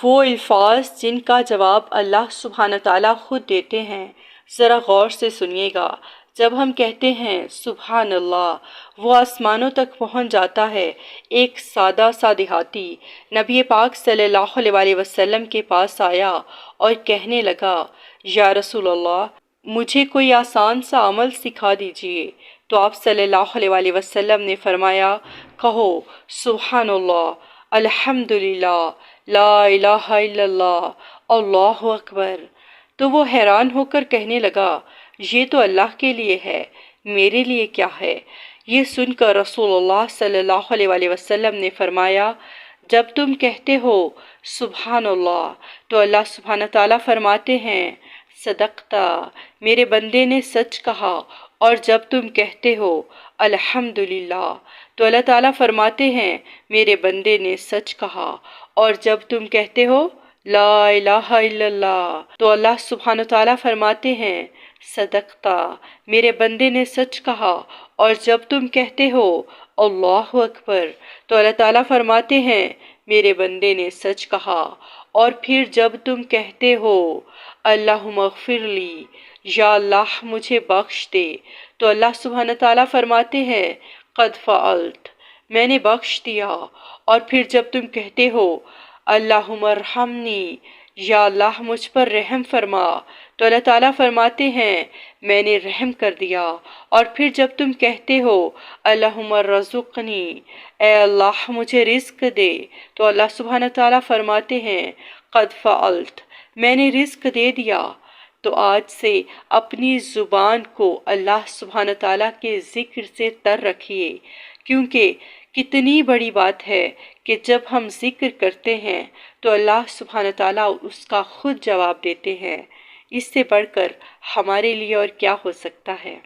وہ الفاظ جن کا جواب اللہ سبحانہ تعالیٰ خود دیتے ہیں، ذرا غور سے سنیے گا۔ جب ہم کہتے ہیں سبحان اللہ، وہ آسمانوں تک پہنچ جاتا ہے۔ ایک سادہ سا دیہاتی نبی پاک صلی اللہ علیہ وسلم کے پاس آیا اور کہنے لگا، یا رسول اللہ، مجھے کوئی آسان سا عمل سکھا دیجئے۔ تو آپ صلی اللہ علیہ وسلم نے فرمایا، کہو سبحان اللہ، الحمدللہ، لا الہ الا اللہ، اللہ اکبر۔ تو وہ حیران ہو کر کہنے لگا، یہ تو اللہ کے لیے ہے، میرے لیے کیا ہے؟ یہ سن کر رسول اللہ صلی اللہ علیہ وسلم نے فرمایا، جب تم کہتے ہو سبحان اللہ تو اللہ سبحانہ تعالیٰ فرماتے ہیں، صدقتا، میرے بندے نے سچ کہا۔ اور جب تم کہتے ہو الحمدللہ تو اللہ تعالیٰ فرماتے ہیں، میرے بندے نے سچ کہا۔ اور جب تم کہتے ہو لا الہ الا اللہ تو اللہ سبحانہ تعالیٰ فرماتے ہیں، صدقتا، میرے بندے نے سچ کہا۔ اور جب تم کہتے ہو اللہ اکبر تو اللہ تعالیٰ فرماتے ہیں، میرے بندے نے سچ کہا۔ اور پھر جب تم کہتے ہو اللہم اغفر لی، یا اللہ مجھے بخش دے، تو اللہ سبحانہ تعالیٰ فرماتے ہیں، قد فعلت، میں نے بخش دیا۔ اور پھر جب تم کہتے ہو اللہم ارحمنی، یا اللہ مجھ پر رحم فرما، تو اللہ تعالیٰ فرماتے ہیں، میں نے رحم کر دیا۔ اور پھر جب تم کہتے ہو اللہم ارزقنی، اے اللہ مجھے رزق دے، تو اللہ سبحانہ تعالیٰ فرماتے ہیں، قد فعلت، میں نے رزق دے دیا۔ تو آج سے اپنی زبان کو اللہ سبحانہ تعالیٰ کے ذکر سے تر رکھیے، کیونکہ کتنی بڑی بات ہے کہ جب ہم ذکر کرتے ہیں تو اللہ سبحانہ تعالیٰ اس کا خود جواب دیتے ہیں۔ اس سے بڑھ کر ہمارے لیے اور کیا ہو سکتا ہے؟